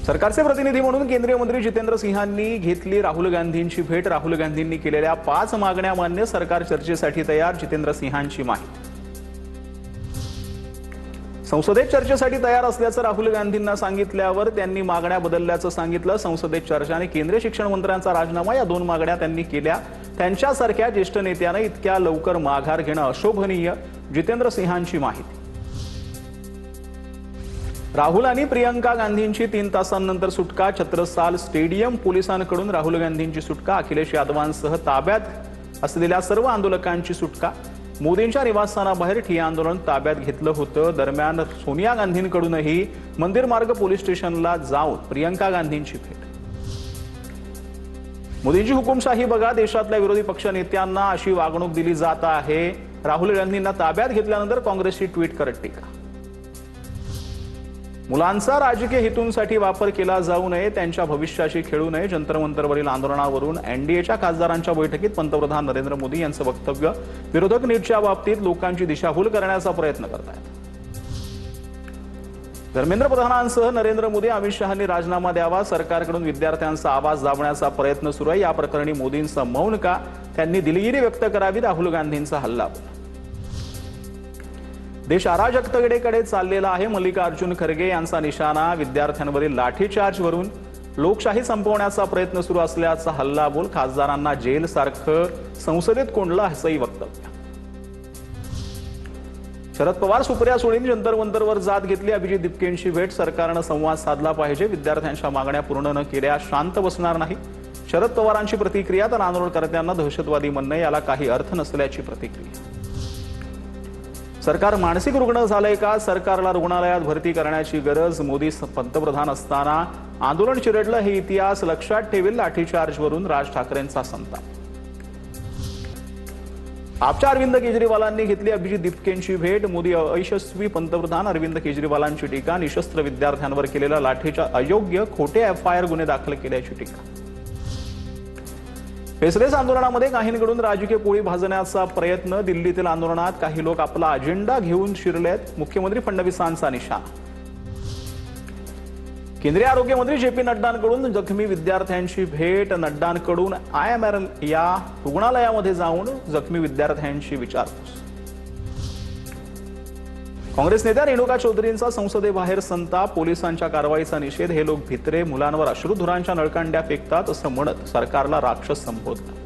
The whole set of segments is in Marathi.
सरकारचे प्रतिनिधी म्हणून केंद्रीय मंत्री जितेंद्र सिंहांनी घेतली राहुल गांधींची भेट। राहुल गांधींनी केलेल्या 5 मागण्या मान्य, सरकार चर्चेसाठी तयार, जितेंद्र सिंहांची माहिती। संसदेत चर्चेसाठी तयार असल्याचं राहुल गांधींना सांगितल्यावर त्यांनी मागण्या बदलल्याचं सांगितलं। संसदेत चर्चा आणि केंद्रीय शिक्षण मंत्र्यांचा राजीनामा या 2 मागण्या त्यांनी केल्या। त्यांच्यासारख्या ज्येष्ठ नेत्याने इतक्या लवकर माघार घेणं अशोभनीय, जितेंद्र सिंहांची माहिती। राहुल आणि प्रियंका गांधींची 3 तासांनंतर सुटका। छत्रसाल स्टेडियम पोलिसांकडून राहुल गांधींची सुटका। अखिलेश यादवांसह ताब्यात असलेल्या सर्व आंदोलकांची सुटका। मोदींच्या निवासस्थानाबाहेर ठिय्या आंदोलन ताब्यात घेतलं होतं। दरम्यान सोनिया गांधींकडूनही मंदिर मार्ग पोलीस स्टेशनला जाऊन प्रियंका गांधींची भेट। मोदींची हुकुमशाही बघा, देशातल्या विरोधी पक्ष नेत्यांना अशी वागणूक दिली जात आहे। राहुल गांधींना ताब्यात घेतल्यानंतर काँग्रेसची ट्विट करत टीका। मुलांचा राजकीय हेतूंसाठी वापर केला जाऊ नये, त्यांच्या भविष्याशी खेळू नये। जंतर मंतरवरील आंदोलनावरून एनडीएच्या खासदारांच्या बैठकीत पंतप्रधान नरेंद्र मोदी यांचं वक्तव्य। विरोधक नीटच्या बाबतीत लोकांची दिशाभूल करण्याचा प्रयत्न करत आहेत। धर्मेंद्र प्रधानांसह नरेंद्र मोदी, अमित शहांनी राजीनामा द्यावा। सरकारकडून विद्यार्थ्यांचा आवाज दाबण्याचा प्रयत्न सुरू आहे। या प्रकरणी मोदींचं मौन का? त्यांनी दिलगिरी व्यक्त करावी। राहुल गांधींचा हल्लाबोल। देश अराजकतेकडे चाललेला आहे। मल्लिकार्जुन खरगे यांचा निशाणा। विद्यार्थ्यांवरील लाठीचार्जवरून लोकशाही संपवण्याचा प्रयत्न सुरू असल्याचा हल्लाबोल। खासदारांना जेल सारखं संसदेत कोंडलं असंही वक्तव्य। शरद पवार सुप्रिया सुळेंनी जंतर मंतरवर जात घेतली। अभिजित दिपकेंची भेट। सरकारनं संवाद साधला पाहिजे, विद्यार्थ्यांच्या मागण्या पूर्ण न केल्या शांत बसणार नाही। शरद पवारांची प्रतिक्रिया। तर आंदोलनकर्त्यांना दहशतवादी म्हणणं याला काही अर्थ नसल्याची प्रतिक्रिया। सरकार मानसिक रुग्ण झालंय का? सरकारला रुग्णालयात भरती करण्याची गरज। मोदी पंतप्रधान असताना आंदोलन चिरडलं, हे इतिहास लक्षात ठेवेल। लाठीचार्जवरून राज ठाकरेंचा संताप। आपच्या अरविंद केजरीवालांनी घेतली अभिजित दिपकेंची भेट। मोदी अयशस्वी पंतप्रधान, अरविंद केजरीवालांची टीका। निशस्त्र विद्यार्थ्यांवर केलेला लाठीचा अयोग्य, खोटे एफआयआर गुन्हे दाखल केल्याची टीका। फेसलेस आंदोलनामध्ये काहींकडून राजकीय पोळी भाजण्याचा प्रयत्न। दिल्लीतील आंदोलनात काही लोक आपला अजेंडा घेऊन शिरलेत। मुख्यमंत्री फडणवीसांचा निशाणा। केंद्रीय आरोग्य मंत्री जे पी नड्डांकडून जखमी विद्यार्थ्यांची भेट। नड्डांकडून IMR या रुग्णालयामध्ये जाऊन जखमी विद्यार्थ्यांची विचारपूस। काँग्रेस नेत्या रेणुका चौधरींचा संसदेबाहेर संताप। पोलिसांच्या कारवाईचा निषेध। हे लोक भित्रे, मुलांवर अश्रुधुरांच्या नळकांड्या फेकतात असं म्हणत सरकारला राक्षस संबोधलं।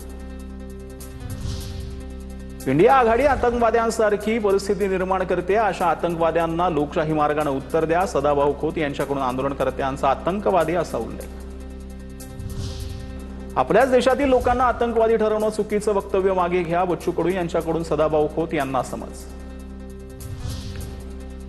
इंडिया आघाडी आतंकवाद्यांसारखी परिस्थिती निर्माण करते। अशा आतंकवाद्यांना लोकशाही मार्गाने उत्तर द्या। सदाभाऊ खोत यांच्याकडून आंदोलनकर्त्यांचा आतंकवादी असा उल्लेख। आपल्याच देशातील लोकांना आतंकवादी ठरवणं चुकीचं वक्तव्य मागे घ्या। बच्चू कडू यांच्याकडून सदाभाऊ खोत यांना समज।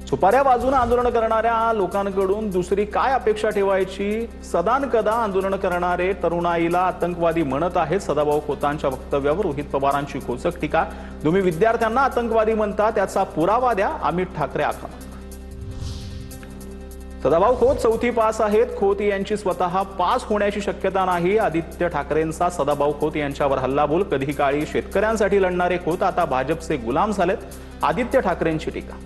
सुपाऱ्या वाजून आंदोलन करणाऱ्या लोकांकडून दुसरी काय अपेक्षा ठेवायची? सदानकदा आंदोलन करणारे तरुणाईला आतंकवादी म्हणत आहेत। सदाभाऊ खोतांच्या वक्तव्यावर रोहित पवारांची खोचक टीका। तुम्ही विद्यार्थ्यांना आतंकवादी म्हणता, त्याचा पुरावा द्या। अमित ठाकरे आक्रमक। सदाभाऊ खोत 4थी पास आहेत। खोत यांची स्वतः पास होण्याची शक्यता नाही। आदित्य ठाकरेंचा सदाभाऊ खोत यांच्यावर हल्लाबोल। कधी काळी शेतकऱ्यांसाठी लढणारे खोत आता भाजपचे गुलाम झालेत। आदित्य ठाकरेंची टीका।